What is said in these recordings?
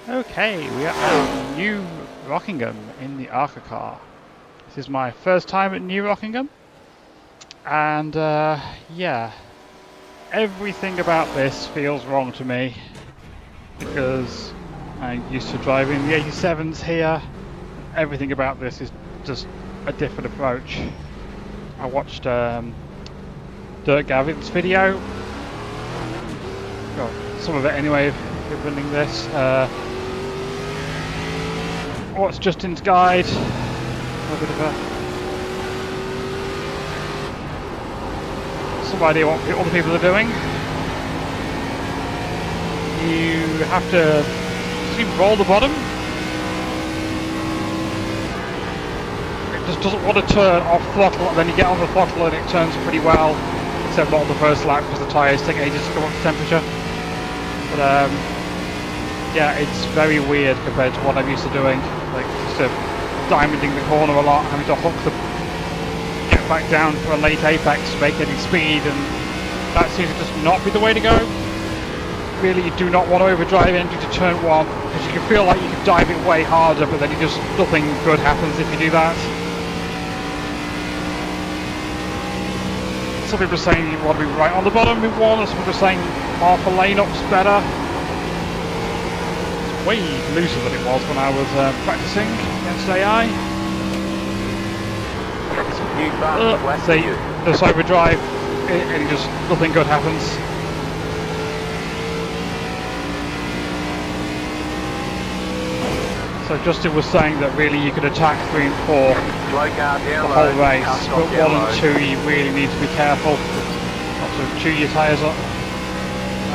Okay, we are at New Rockingham in the ARCA car. This is my first time at New Rockingham, and yeah, everything about this feels wrong to me because I'm used to driving the 87s here. Everything about this is just a different approach. I watched Dirk Gavin's video, well, some of it anyway, if you're running this. What's Justin's guide? A bit of some idea what other people are doing. You have to roll the bottom. It just doesn't want to turn off throttle, and then you get on the throttle and it turns pretty well, except not on the first lap because the tyres take ages to come up to temperature. But yeah, it's very weird compared to what I'm used to doing. Like just diamonding the corner a lot, having to hook the get back down for a late apex to make any speed, and that seems to just not be the way to go. Really, you do not want to overdrive into turn one because you can feel like you can dive it way harder, but then you just nothing good happens if you do that. Some people are saying you want to be right on the bottom in one, and some people are saying half a lane up's better. Way looser than it was when I was practicing against AI. They just overdrive and just nothing good happens. So Justin was saying that really you could attack 3 and 4 the whole race, but 1 and 2 you really need to be careful not to chew your tyres up.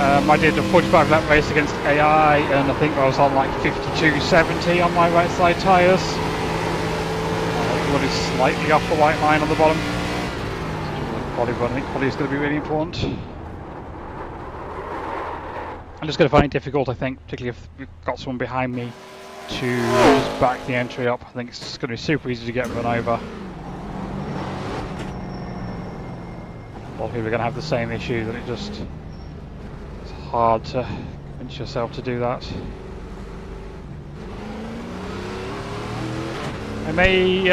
I did a 45 lap race against AI, and I think I was on like 52.70 on my right side tyres. One is slightly off the white line on the bottom. Body run, I think body is going to be really important. I'm just going to find it difficult, I think, particularly if we've got someone behind me, to just back the entry up. I think it's just going to be super easy to get run over. A lot of people are going to have the same issue, that it's hard to convince yourself to do that. I may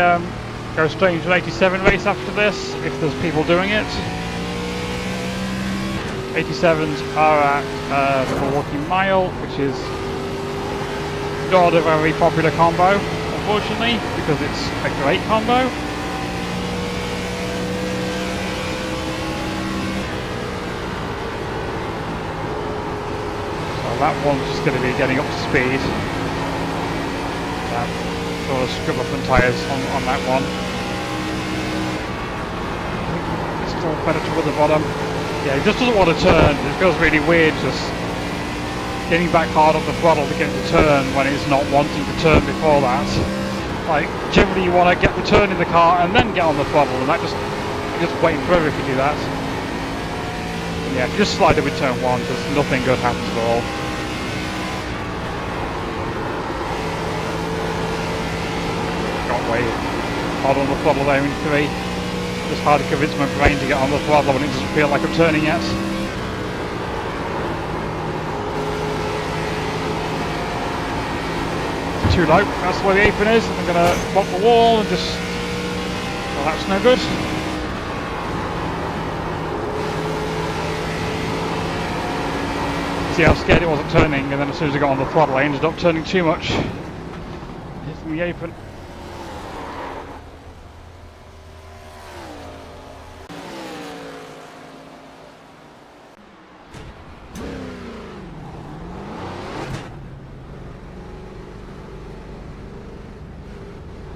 go straight into an 87 race after this if there's people doing it. 87s are at the Milwaukee Mile, which is not a very popular combo, unfortunately, because it's a great combo. That one's just going to be getting up to speed. Sort of scrub up and tyres on that one. It's still better toward the bottom. Yeah, he just doesn't want to turn. It feels really weird just getting back hard on the throttle to get the turn when it's not wanting to turn before that. Like, generally you want to get the turn in the car and then get on the throttle, and that you're just waiting forever if you do that. And yeah, if you just slide it with turn 1, just nothing good happens at all. Way hard on the throttle there in 3. Just hard to convince my brain to get on the throttle when it doesn't feel like I'm turning yet. Too low, that's where the apron is. I'm going to block the wall and just... well, that's no good. See how scared it wasn't turning, and then as soon as I got on the throttle I ended up turning too much. Hitting the apron.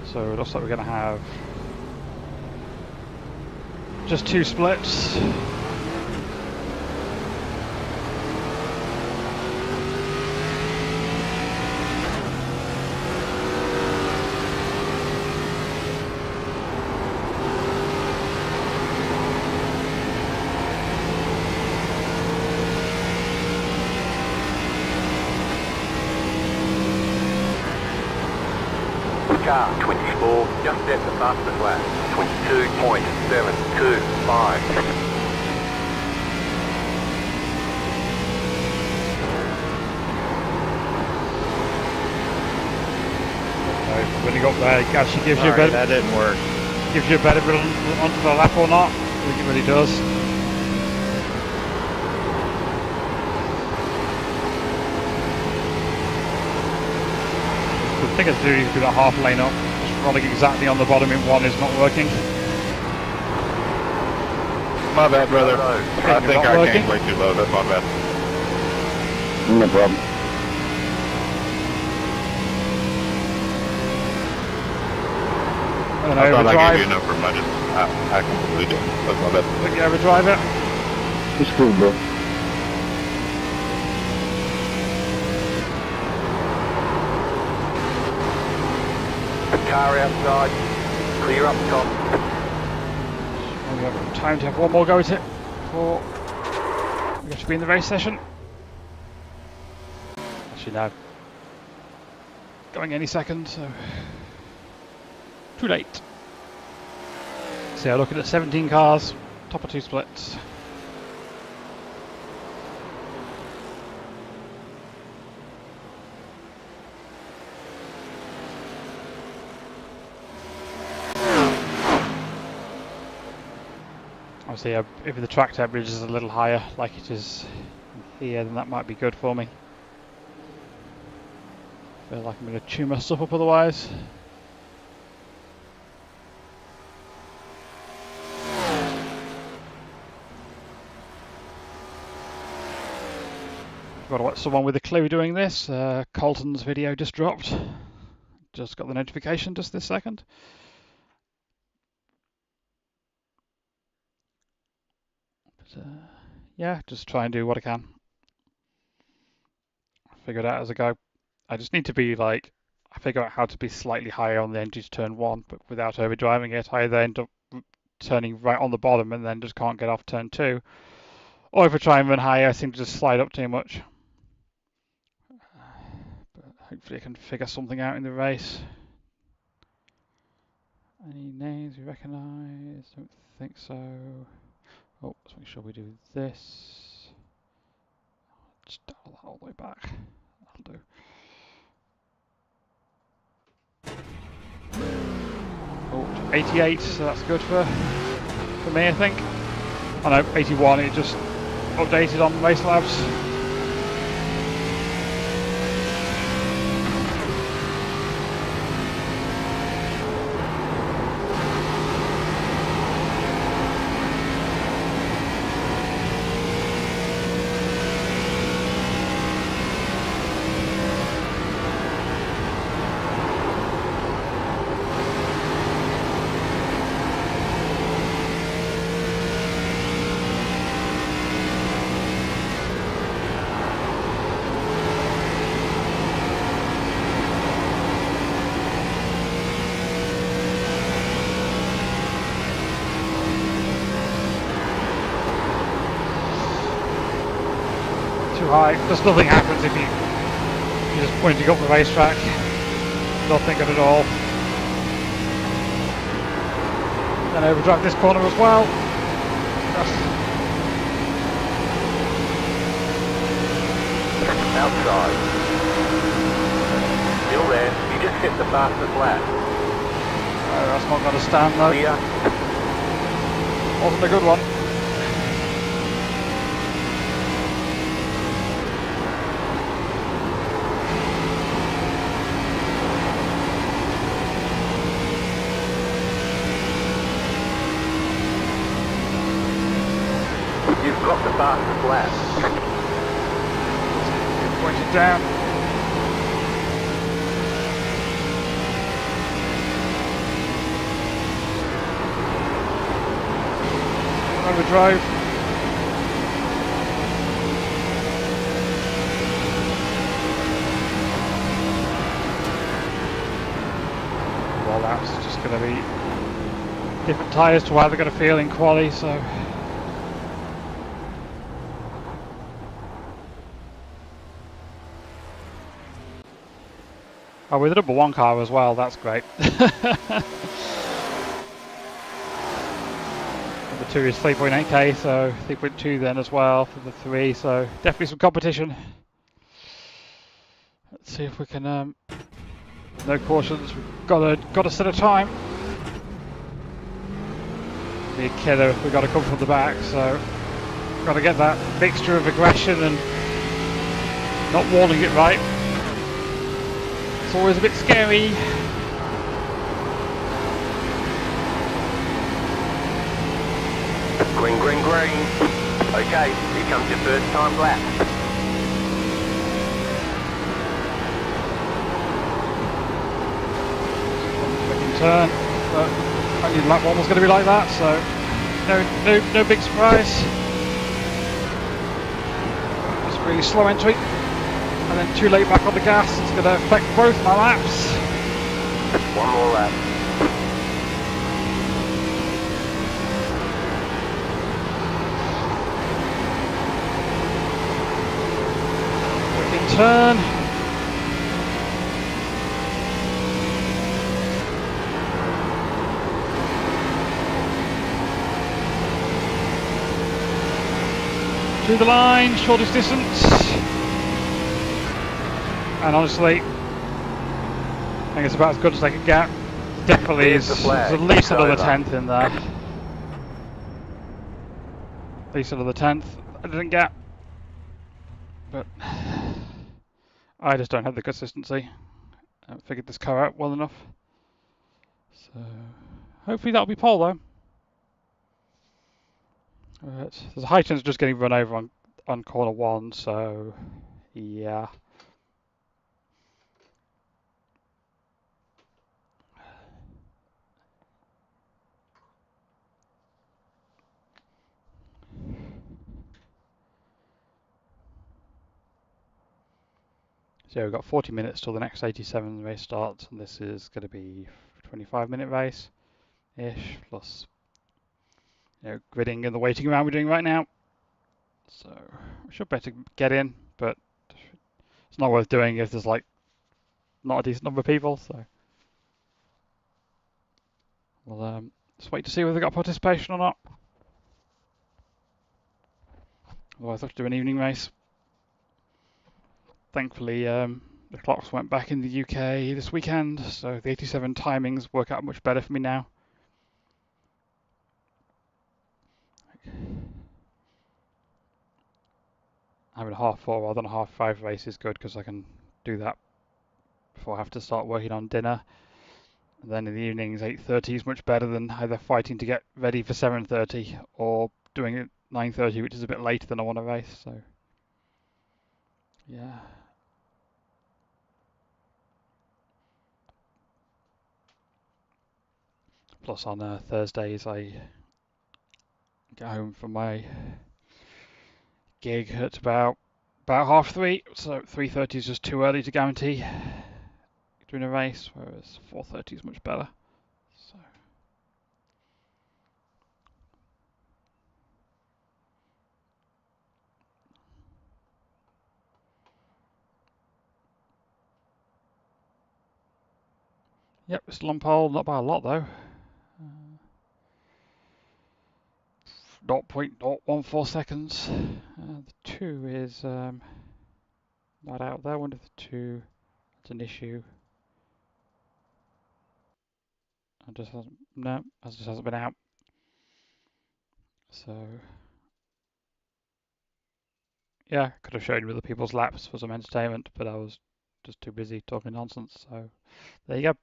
So it looks like we're going to have just 2 splits. Car 24, just at the fastest lap, 22.725. you up there, it actually gives you a Sorry, bit. that didn't work. Gives you a better run onto the lap or not. I think it really does. The thing is to do is do that half lane up. Just rolling exactly on the bottom in one is not working. My bad, brother. I think I came way too low. That's my bad. No problem. And I thought I overdrive. gave you enough room. I completely didn't. That's my bad. Look, you overdrive it. It's cool, bro. Car outside. Clear up top. We have time to have one more go at it before we have to be in the race session. Actually, no. Going any second, so too late. So yeah, looking at 17 cars, top of 2 splits. Obviously, if the track temperature is a little higher, like it is here, then that might be good for me. Feel like I'm going to chew my stuff up otherwise. Got to watch someone with a clue doing this. Colton's video just dropped. Just got the notification just this second. But, yeah, just try and do what I can. Figure it out as I go. I just need to be like, I figure out how to be slightly higher on the entry to turn 1, but without overdriving it. I either end up turning right on the bottom and then just can't get off turn 2. Or if I try and run higher, I seem to just slide up too much. But hopefully I can figure something out in the race. Any names we recognise? Don't think so. Oh, let's make sure we do this. Just dial that all the way back. That'll do. Oh, 88, so that's good for me, I think. I know, 81, it just updated on Race Labs. High. Just nothing happens if you're just pointing up the racetrack. Nothing good at all. Then overdrive this corner as well. Outside. Still there. You just hit the fastest lap. Oh, that's not going to stand though. Clear. Wasn't a good one. You've got the fastest lap. Point it down. Overdrive. Well, that's just going to be different tyres to how they're going to feel in quali, so. Oh, with the number 1 car as well, that's great. Number 2 is 3.8k, so 3.2 then as well for the 3, so definitely some competition. Let's see if we can No cautions. We've got to set a time. Be a killer if we got to come from the back. So got to get that mixture of aggression and not warning it right. It's always a bit scary. Green, green, green. Okay, here comes your first time lap. Second turn, but I knew lap one was going to be like that, so no big surprise. Just really slow entry, and then too late back on the gas. It's going to affect both my laps. One more lap. Turn. To the line, shortest distance. And honestly, I think it's about as good as I could get. Definitely There's is the flag. at least another Over. 10th in there. At least another 10th I didn't get. But I just don't have the consistency. I haven't figured this car out well enough. So hopefully that'll be pole though. Right. There's a high chance of just getting run over on corner one, so yeah. So we've got 40 minutes till the next 87 race starts, and this is going to be a 25-minute race-ish, plus gridding and the waiting around we're doing right now. So we should better get in, but it's not worth doing if there's like not a decent number of people. So we'll just wait to see whether we got participation or not. Otherwise, I'll have to do an evening race. Thankfully, the clocks went back in the UK this weekend, so the 87 timings work out much better for me now. Having a half 4 rather than a half 5 race is good because I can do that before I have to start working on dinner. And then in the evenings, 8:30 is much better than either fighting to get ready for 7:30 or doing it 9:30, which is a bit later than I want to race. So yeah. Plus on Thursdays I get home from my gig at about 3:30, so 3:30 is just too early to guarantee doing a race, whereas 4:30 is much better. So yep, it's long pole, not by a lot though. 0.014 seconds. The 2 is not out there. I wonder if the 2 is an issue. It just hasn't. No, it just hasn't been out. So yeah, could have shown you other people's laps for some entertainment, but I was just too busy talking nonsense. So there you go.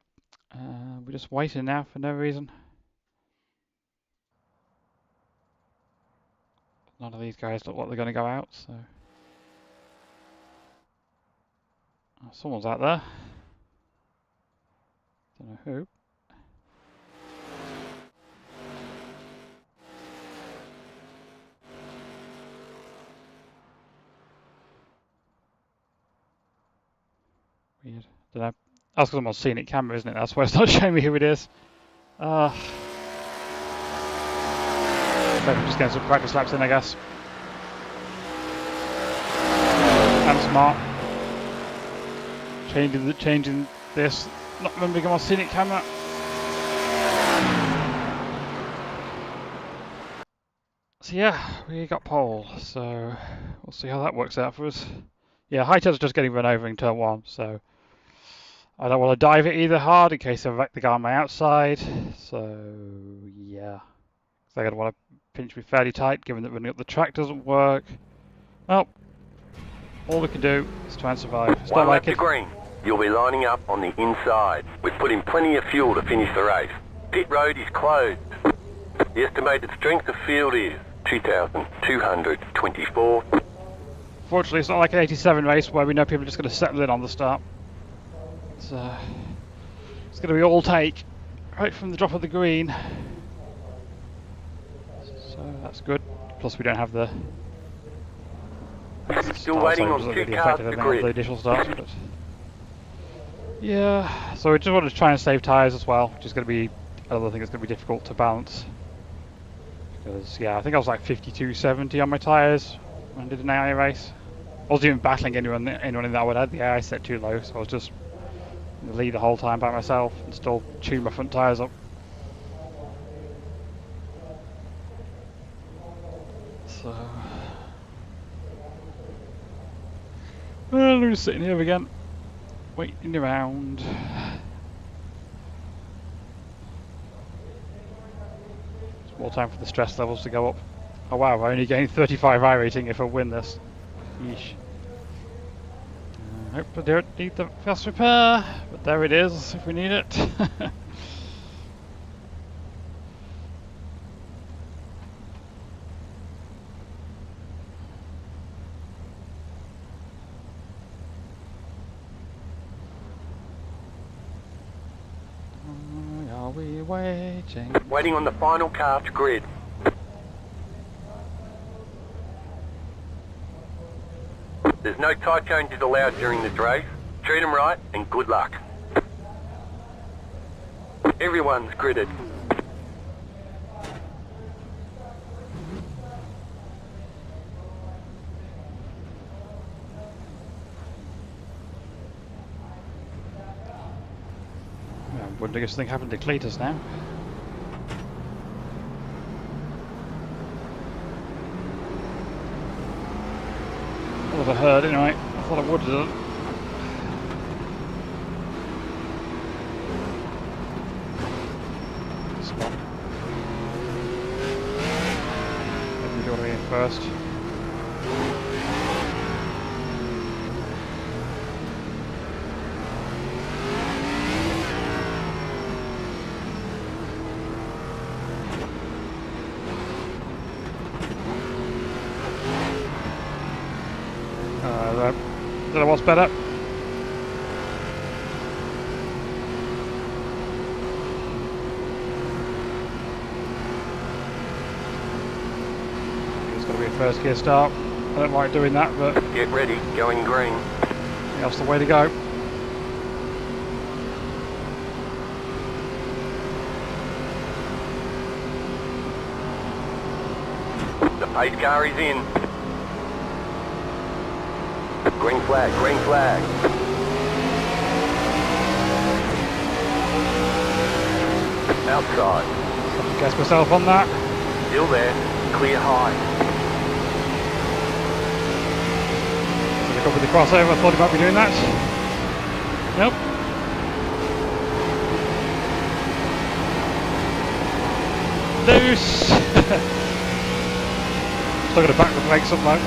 We're just waiting now for no reason. None of these guys look like they're going to go out, so someone's out there. Don't know who. Weird. Don't know. That's because I'm on scenic camera, isn't it? That's why it's not showing me who it is. So I'm just getting some practice laps in, I guess. I'm smart. Changing this. Not remembering I'm on scenic camera. So yeah, we got pole. So we'll see how that works out for us. Yeah, high chance of just getting run over in turn 1. So I don't want to dive it either hard in case I wreck the guy on my outside. So yeah, so I don't want to pinch me fairly tight, given that running up the track doesn't work. Well, all we can do is try and survive. It's One not lap like to green. You'll be lining up on the inside. We've put in plenty of fuel to finish the race. Pit road is closed. The estimated strength of field is 2,224. Fortunately, it's not like an 87 race where we know people are just going to settle in on the start. It's going to be all take right from the drop of the green. So that's good. Plus, we don't have the Still start, waiting so it on doesn't 2 really cars affect to anything on the grid. initial start. But yeah, so we just want to try and save tyres as well, which is going to be another thing that's going to be difficult to balance. Because yeah, I think I was like 52.70 on my tyres when I did an AI race. I wasn't even battling anyone in that one. I had the AI set too low, so I was just in the lead the whole time by myself and still tune my front tyres up. So, well, we're just sitting here again, waiting around. It's more time for the stress levels to go up. Oh wow, I only gained 35 iRating if I win this. Yeesh. Hope I don't need the fast repair, but there it is if we need it. Why are we waiting? Waiting on the final car to grid. There's no tyre changes allowed during this race. Treat them right and good luck. Everyone's gridded. I'm wondering if something happened to Cletus now. What have I heard anyway? I thought I would have done. Spot. Maybe we do want to be in first. Don't know what's better. It's got to be a first gear start. I don't like doing that, but Get ready, going green. that's the way to go. The pace car is in. Green flag, green flag. Outside. Guess myself on that. Still there. Clear high. Did I go with the crossover? I thought he might be doing that. Nope. Loose. Still got to back the brakes up though.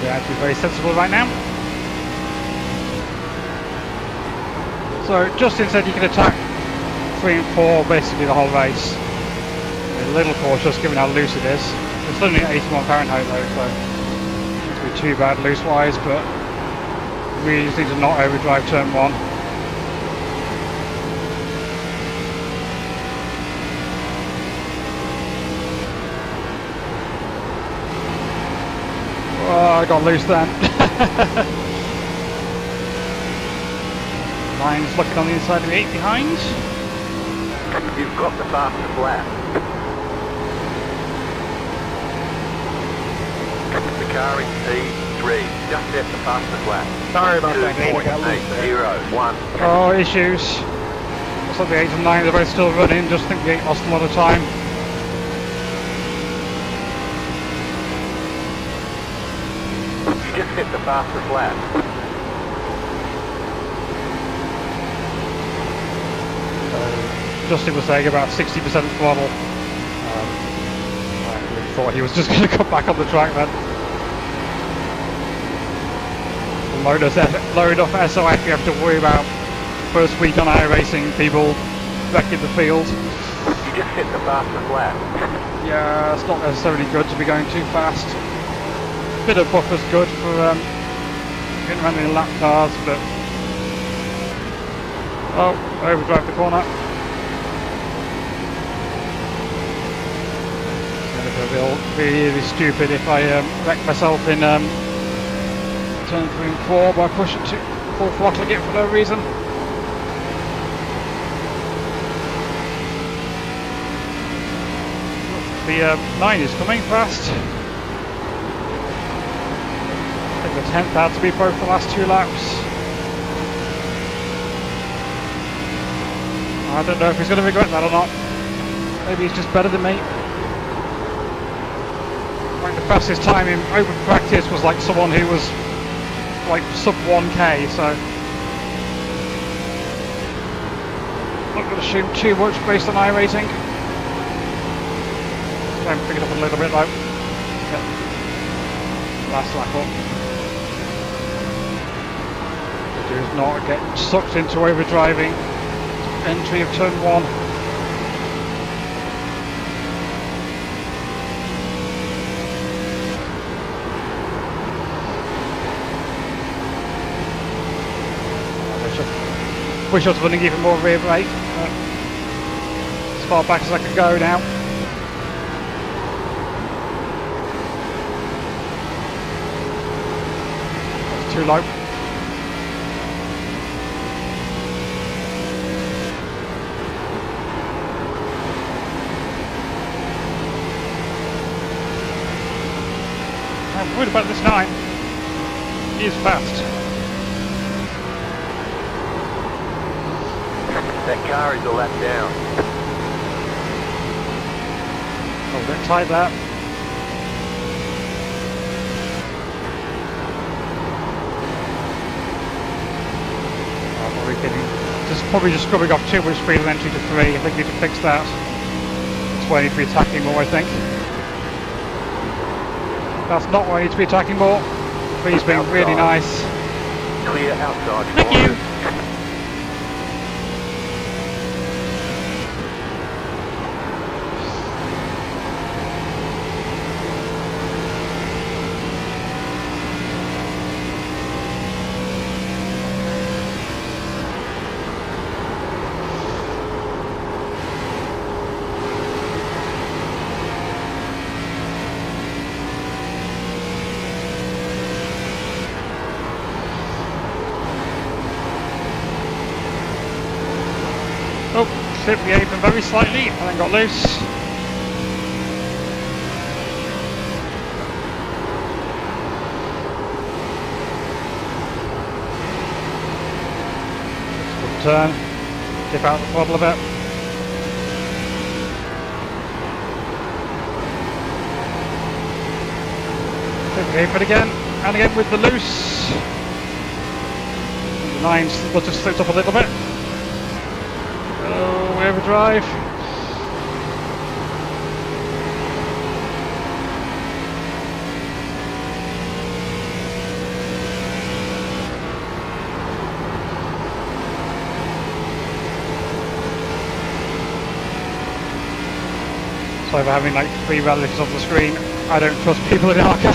We're actually very sensible right now. So Justin said you can attack 3 and 4 basically the whole race. A little cautious given how loose it is. It's only at 81 Fahrenheit though, so it won't be too bad loose wise, but we just need to not overdrive turn 1. Oh, I got loose then. Line's looking on the inside of the 8 behind. You've got the fastest lap. The car in P3, just at the fastest lap. Sorry about that, Nate. I got loose there. 2.801. Oh, issues. Looks like the 8 and 9 they're both still running, just think the 8 lost a lot of time. set the fastest lap. Justin was saying about 60% throttle. I really thought he was just going to come back on the track then. Low enough SOF you have to worry about first week on iRacing, people wrecking the field. You just set the fastest lap. Yeah, it's not necessarily good to be going too fast. Bit of buffer's good for getting around in lap cars, but... Oh, I overdrive the corner. It's going to feel really stupid if I wreck myself in turn 3 and 4 by pushing to full throttle again for no reason. The 9 is coming fast. I think the 10th had to be both the last 2 laps. I don't know if he's going to regret that or not. Maybe he's just better than me. Like the fastest time in open practice was like someone who was like sub 1k, so not going to assume too much based on iRacing. Try and pick it up a little bit though. Get last lap up. Do is not get sucked into overdriving. Entry of turn 1. Wish I was running even more rear brake. As far back as I can go now. That's too low. I'm worried about this 9. He is fast. That car is a lap down. Oh, a bit tight there. Probably just scrubbing off too much speed on entry to 3. I think we need to fix that. That's why I need to be attacking more, I think. That's not why I need to be attacking more. He's being really nice. Clear outside. Thank you. Oh, slipped the apron very slightly and then got loose. Good turn, dip out the throttle a bit. Slip the apron again, and again with the loose. The 9 must have slipped up a little bit. Overdrive. So for having like 3 relatives on the screen, I don't trust people in ARCA.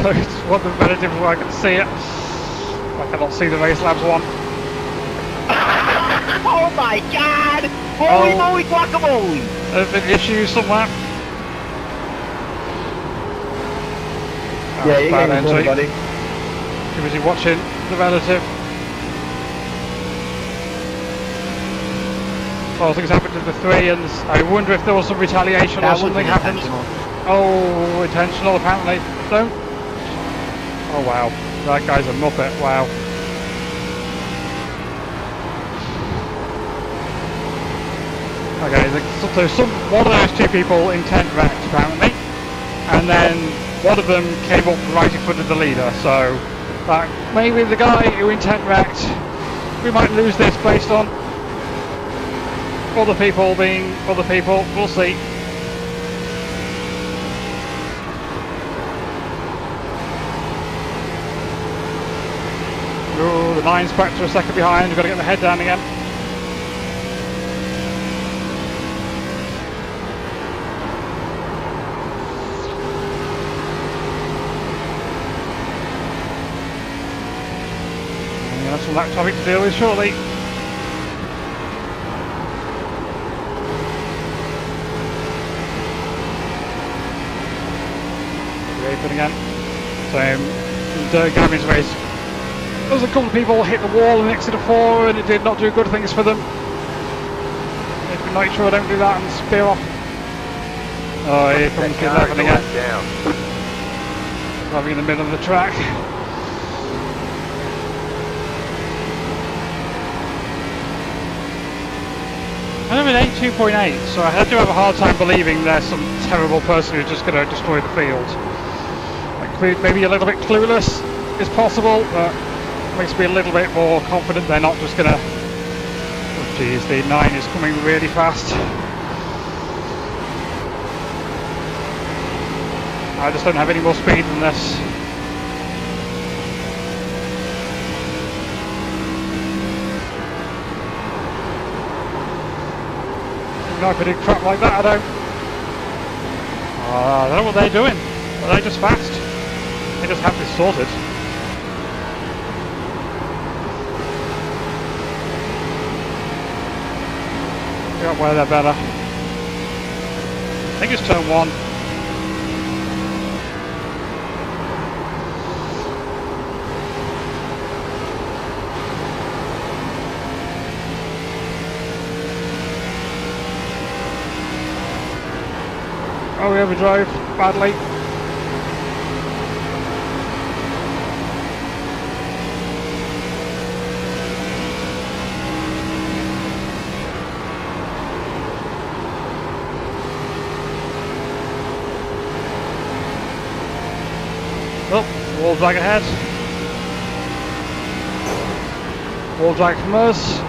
So it's one of the relative where I can see it. I cannot see the race labs one. Oh my god! Holy moly guacamole! There's been issues somewhere. Yeah, you're bad getting entry. buddy. Too busy watching the relative. Well, things happened to the 3 and I wonder if there was some retaliation or something happened. Oh, intentional apparently. Don't. Oh wow, that guy's a muppet, wow. Okay, so one of those 2 people intent wrecked apparently, and then one of them came up right in front of the leader, so maybe the guy who intent wrecked, we might lose this based on other people being other people, we'll see. Oh, the 9's back to a second behind, we've got to get the head down again. Some lap traffic to deal with shortly. Open again. So Gavin's race, there was a couple of people hit the wall in exit of 4 and it did not do good things for them. Need to make sure I don't do that and spear off. Oh, here comes the 11 again. Driving in the middle of the track. I'm in 2.8, so I do have a hard time believing there's some terrible person who's just going to destroy the field. Like, maybe a little bit clueless is possible, but makes me a little bit more confident they're not just going to... Oh geez, the 9 is coming really fast. I just don't have any more speed than this. If I did crap like that, I don't. I don't know what they're doing. Are they just fast? They just have this sorted. Figure out where they're better. I think it's turn 1. Oh, we overdrove badly. Oh, wall drag ahead. Wall drag from us.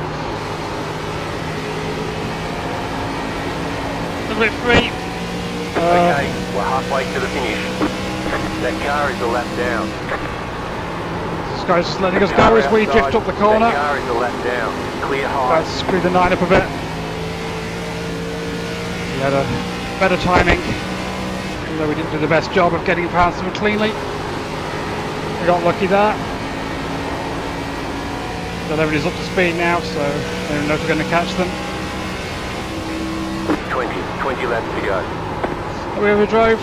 A little bit free. Okay, we're halfway to the finish. That car is a lap down. This guy's letting us go as we drift up the corner. That car is a lap down. Clear high. Let's screw the 9 up a bit. We had a better timing, even though we didn't do the best job of getting past them cleanly. We got lucky there. So everybody's up to speed now, so they don't know if we're going to catch them. 20 laps to go. We overdrove.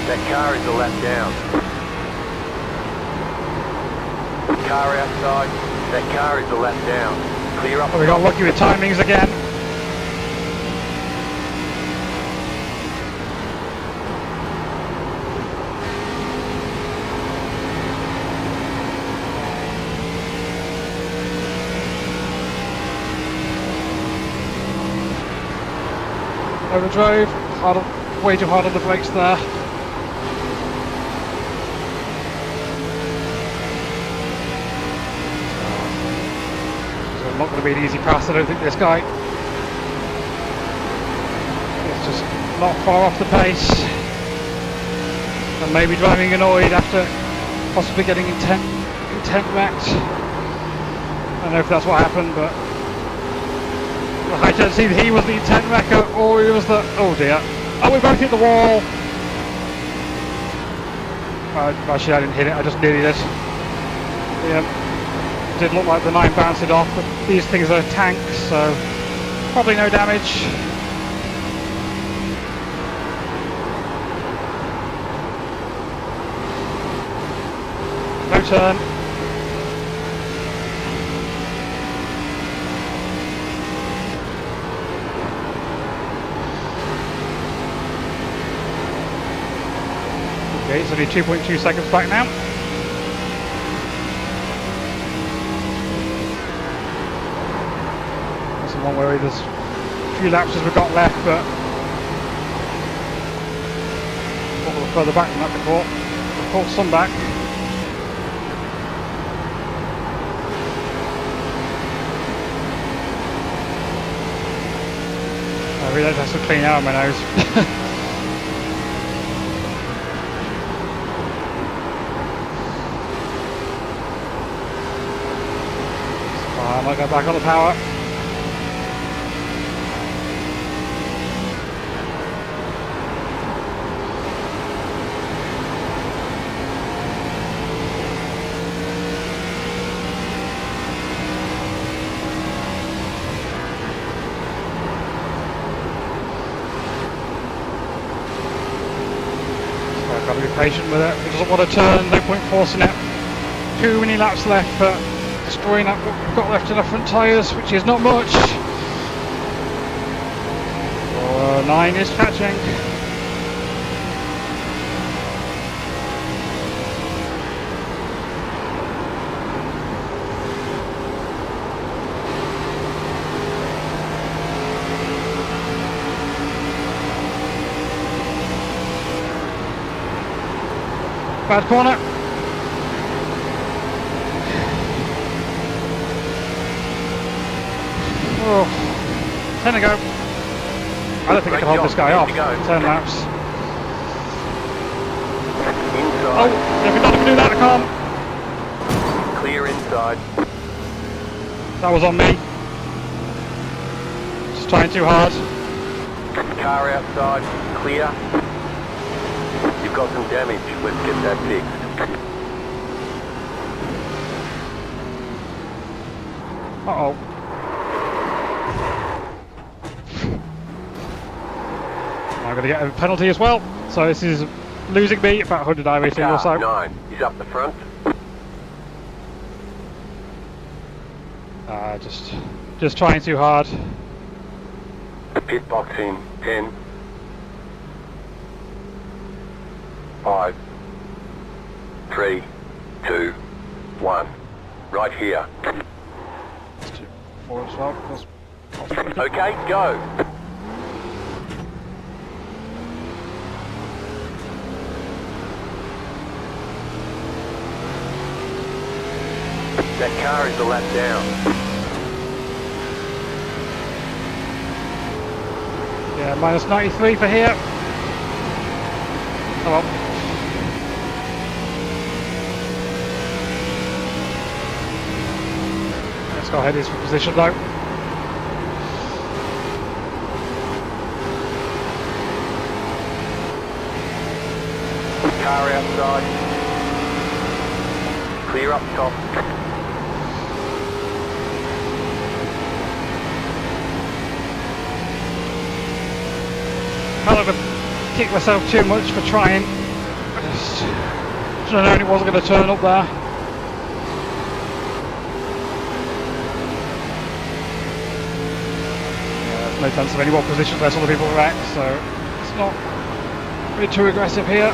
That car is a lap down. Car outside. That car is a lap down. Clear up. Oh, we got lucky with timings again. Overdrove. Way too hard on the brakes there. Not going to be an easy pass, I don't think, this guy. It's just not far off the pace. And maybe driving annoyed after possibly getting intent wrecked. I don't know if that's what happened, but I don't see that he was the intent wrecker or he was the... Oh dear. Oh, we both hit the wall. Actually, I didn't hit it, I just nearly did. Yeah, did look like the 9 bounced it off, but these things are tanks, so probably no damage. No turn. Okay, it's only 2.2 seconds back now. That's the one where there's a few laps as we've got left, but a little further back than that before. We've pulled some back. I realise that's a clean out of my nose. I might go back on the power. So I've got to be patient with it. It doesn't want to turn, no point forcing it. Too many laps left for destroying up what we've got left in our front tyres, which is not much. 9 is catching. Bad corner. Oh, 10 to go. I don't think I can hold this guy off. 10 laps. Inside. Oh, if I do that, I can't. Clear inside. That was on me. Just trying too hard. Car outside. Clear. You've got some damage. Let's get that fixed. Uh-oh. I'm going to get a penalty as well. So this is losing me about 100 iRacing or so. 9. He's up the front. Just trying too hard. Pit box in 10. 5. 3. 2. 1. Right here. 4 as well. Okay, go. That car is a lap down. Yeah, minus 93 for here. Oh well. Let's go ahead, he's for position though. Car outside. Clear up top. Can't ever kick myself too much for trying. I just should have known it wasn't going to turn up there. Yeah, there's no chance of any more positions where other people wreck, so it's not really too aggressive here.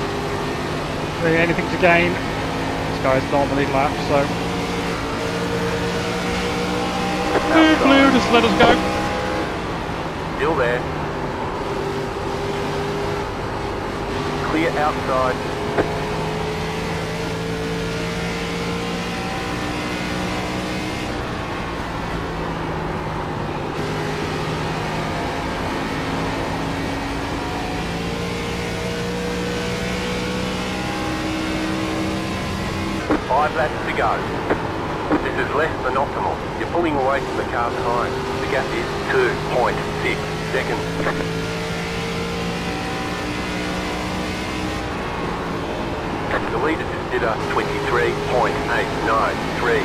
Really anything to gain. This guy's not on the lead lap, so blue, just let us go. Still there. Clear outside. Five laps to go. This is less than optimal. You're pulling away from the car behind. The gap is 2.6 seconds. The leader just did altimeter 23.893.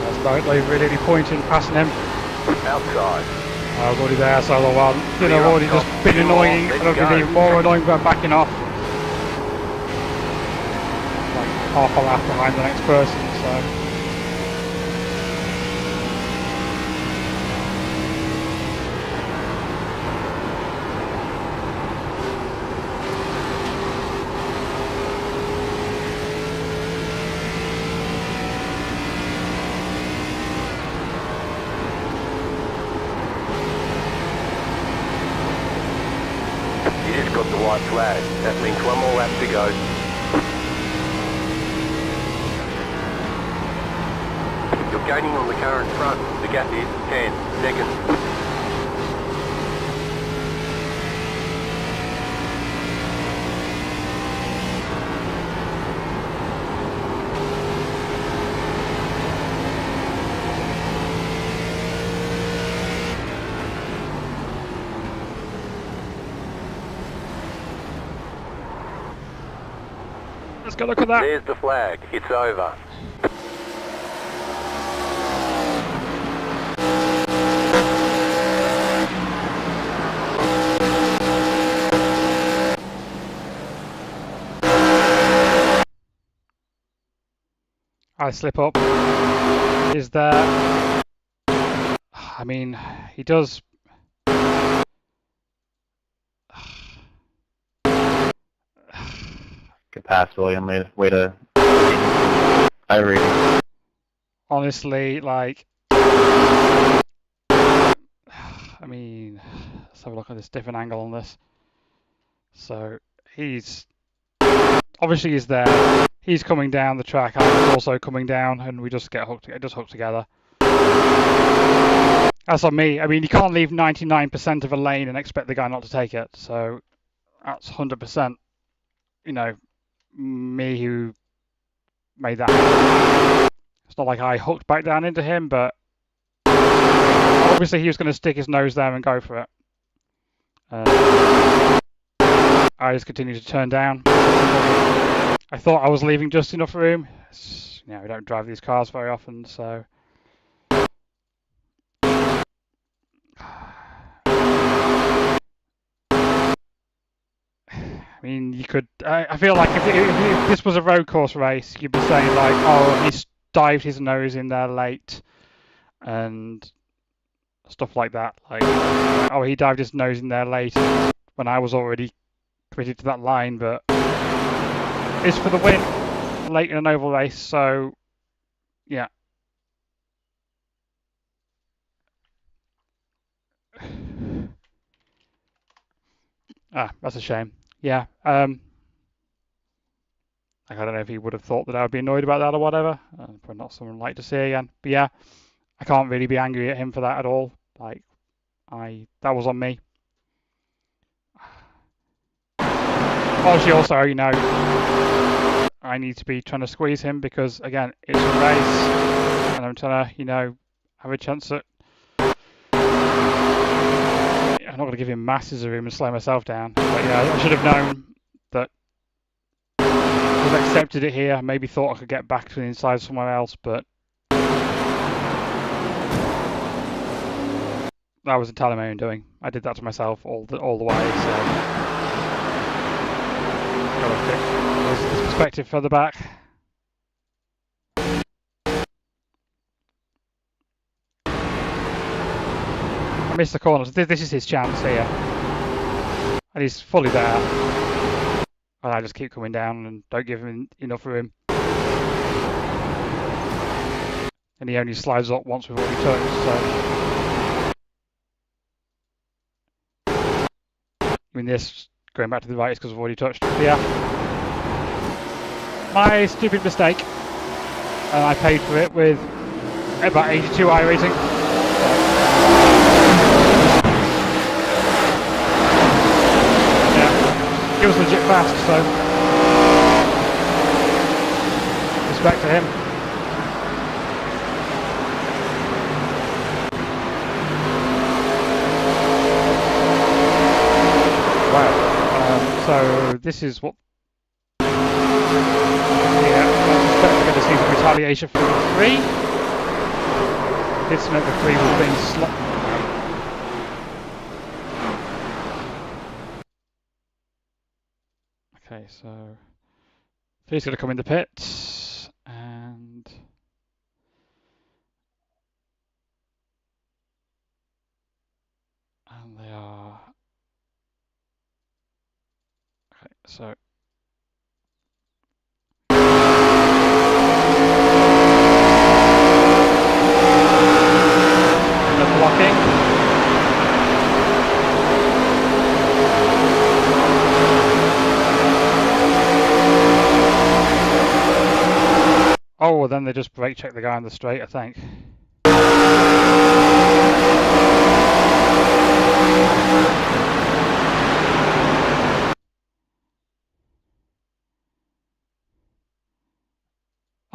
That's about like really pointing, passing him. Outside. I was already there, so I've already just been annoying, and I've been even more annoying by backing off. Like half a lap behind the next person, so. You just got the white flag. That means one more lap to go. You're gaining on the car in front. The gap is 10 seconds. Let's go look at that. There's the flag. It's over. I slip up. Is there? I mean, he does. Get past William. Way to iRacing. Honestly, like, I mean, let's have a look at this different angle on this. So he's obviously he's there. He's coming down the track. I'm also coming down, and we just get hooked. Just hooked together. That's on me. I mean, you can't leave 99% of a lane and expect the guy not to take it. So that's 100%. You know, me who made that happen. It's not like I hooked back down into him, but obviously he was going to stick his nose there and go for it. I just continued to turn down. I thought I was leaving just enough room. You know, we don't drive these cars very often, so. I mean, you could. I feel like if this was a road course race, you'd be saying like, oh, he dived his nose in there late, and stuff like that. Like, oh, he dived his nose in there late when I was already committed to that line. But it's for the win, late in an oval race. So, yeah. That's a shame. Yeah. Like, I don't know if he would have thought that I would be annoyed about that or whatever. Probably not someone I'd like to see again. But yeah, I can't really be angry at him for that at all. Like, that was on me. Obviously, also, you know, I need to be trying to squeeze him because, again, it's a race, and I'm trying to, you know, have a chance at. I'm not going to give him masses of room and slow myself down. But yeah, I should have known that. I've accepted it here. Maybe thought I could get back to the inside somewhere else, but that was entirely my own doing. I did that to myself all the way. So, there's this perspective further back. I missed the corners. This is his chance here, and he's fully there. And I just keep coming down and don't give him enough room. And he only slides up once we've already touched, so. I mean, this going back to the right is because I've already touched. But yeah. My stupid mistake. And I paid for it with about 82 iRacing. He was legit fast, so respect to him. this is what. Yeah, I suspect we're going to see some retaliation from the 3. Did note the 3 was being slopped. Okay, so 3's going to come in the pit, and they are. Okay, so. Blocking. Oh, well then they just brake check the guy on the straight, I think.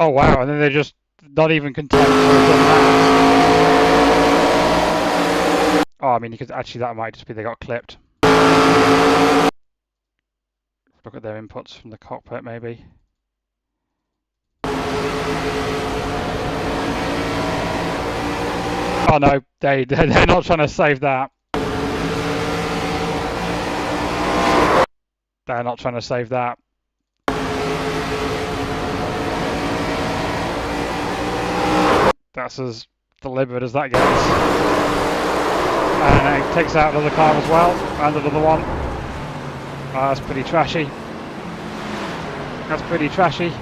Oh wow, and then they're just not even content to have done that. Oh, I mean, you could actually, that might just be they got clipped. Look at their inputs from the cockpit, maybe. Oh no, they're not trying to save that. They're not trying to save that. That's as deliberate as that gets. And it takes out another car as well, and another one. Oh, that's pretty trashy. That's pretty trashy.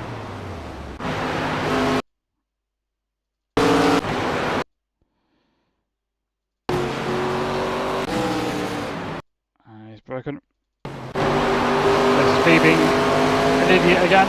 He's broken. This is being an idiot again.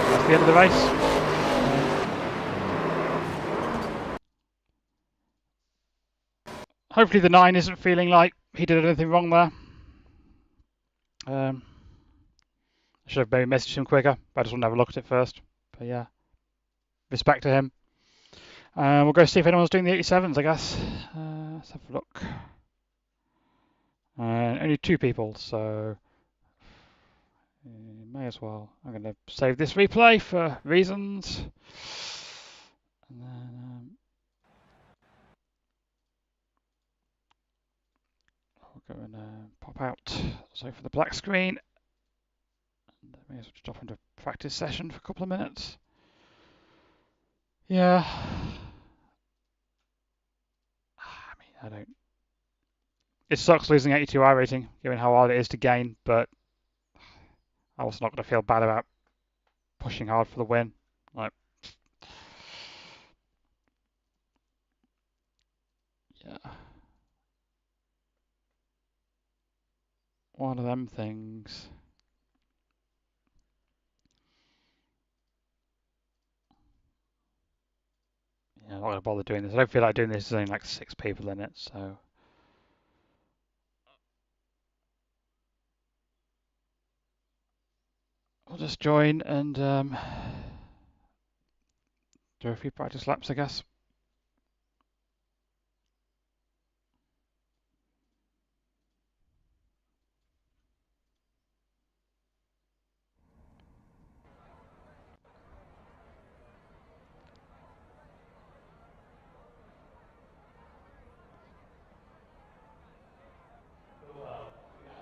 That's the end of the race. Hopefully the 9 isn't feeling like he did anything wrong there. I should have maybe messaged him quicker, but I just want to have a look at it first. But yeah, respect to him. We'll go see if anyone's doing the 87s, I guess. Let's have a look. Only 2 people, so may as well. I'm going to save this replay for reasons. And then we'll go and pop out. So for the black screen, and may as well just drop into a practice session for a couple of minutes. Yeah. I mean, I don't. It sucks losing 82 iRacing, given how hard it is to gain, but I was not going to feel bad about pushing hard for the win. Like, yeah. One of them things. Yeah, I'm not going to bother doing this. I don't feel like doing this. There's only like 6 people in it, so. I'll just join and do a few practice laps, I guess.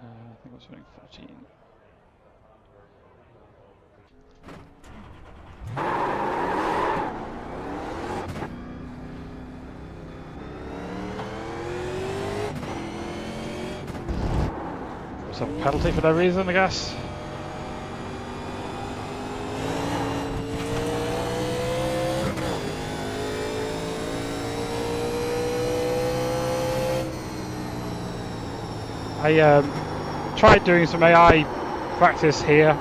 I think I was running 14. Was a penalty for no reason, I guess. I tried doing some AI practice here,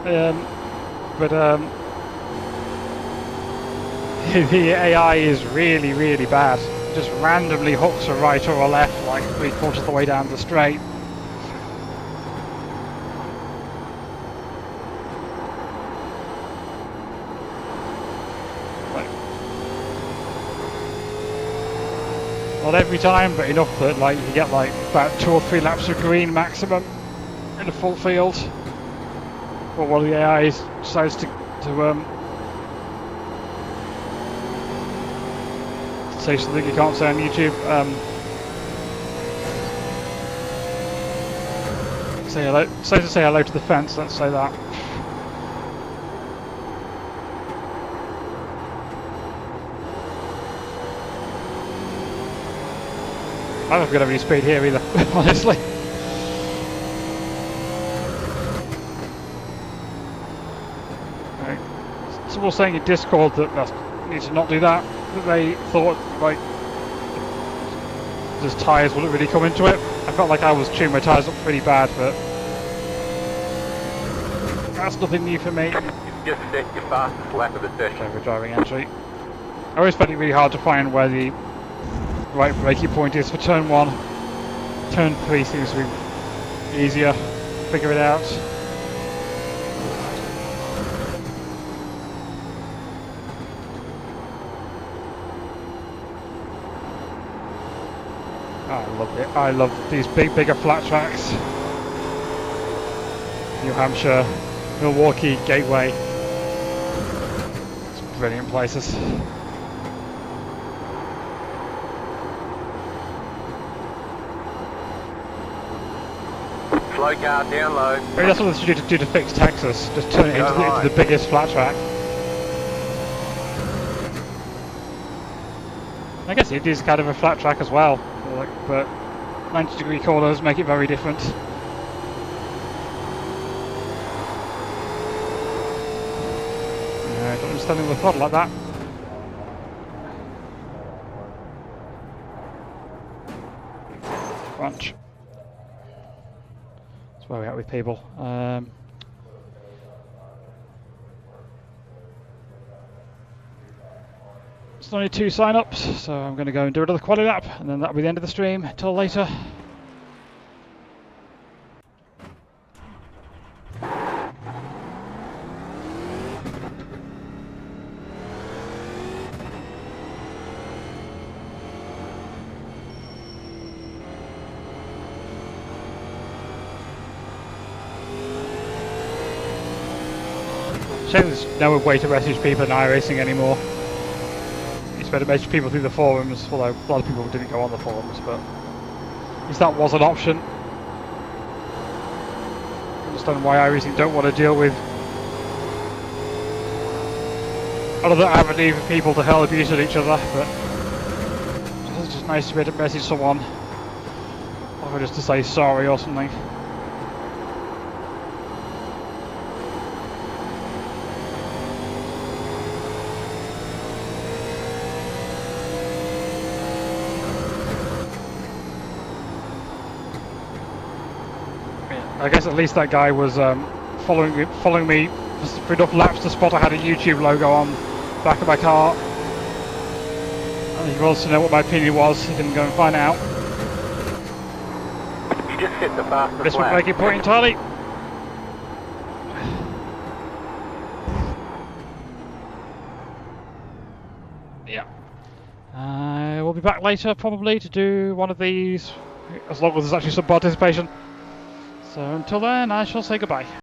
but the AI is really, really bad. Just randomly hooks a right or a left. like 3/4 of the way down the straight. Like, not every time, but enough that like you get like about 2 or 3 laps of green maximum in a full field. Or one of the AIs decides to say something you can't say on YouTube. Say hello. So to say hello to the fence. Let's say that. I don't think I've got any speed here either, honestly. Someone was saying in Discord that need to not do that. That they thought like just tyres wouldn't really come into it. I felt like I was tuning my tyres up pretty bad, but that's nothing new for me. Just set your fastest lap of the session. Over driving entry. I always find it really hard to find where the right braking point is for turn 1. Turn 3 seems to be easier. Figure it out. I love it. I love these bigger flat tracks. New Hampshire, Milwaukee, Gateway. It's brilliant places. Slow car down low. Maybe that's what they should do to fix Texas. Just turn it into the biggest flat track. I guess it is kind of a flat track as well, like, but 90-degree corners make it very different. Don't understand the throttle like that. Crunch. That's where we're at with people. It's only 2 sign-ups, so I'm going to go and do another quality lap, and then that'll be the end of the stream. Till later. Shame there's no way to message people in iRacing anymore. It's better to message people through the forums, although a lot of people didn't go on the forums, but at least that was an option. I understand why iRacing don't want to deal with another avenue for people to hell abuse at each other, but it's just nice to be able to message someone, or just to say sorry or something. I guess at least that guy was following me for enough laps to spot I had a YouTube logo on the back of my car. And he wants to know what my opinion was. He didn't go and find out. You just hit the fastest This would lap. make it point entirely. Yeah. We'll be back later probably to do one of these, as long as there's actually some participation. So until then, I shall say goodbye.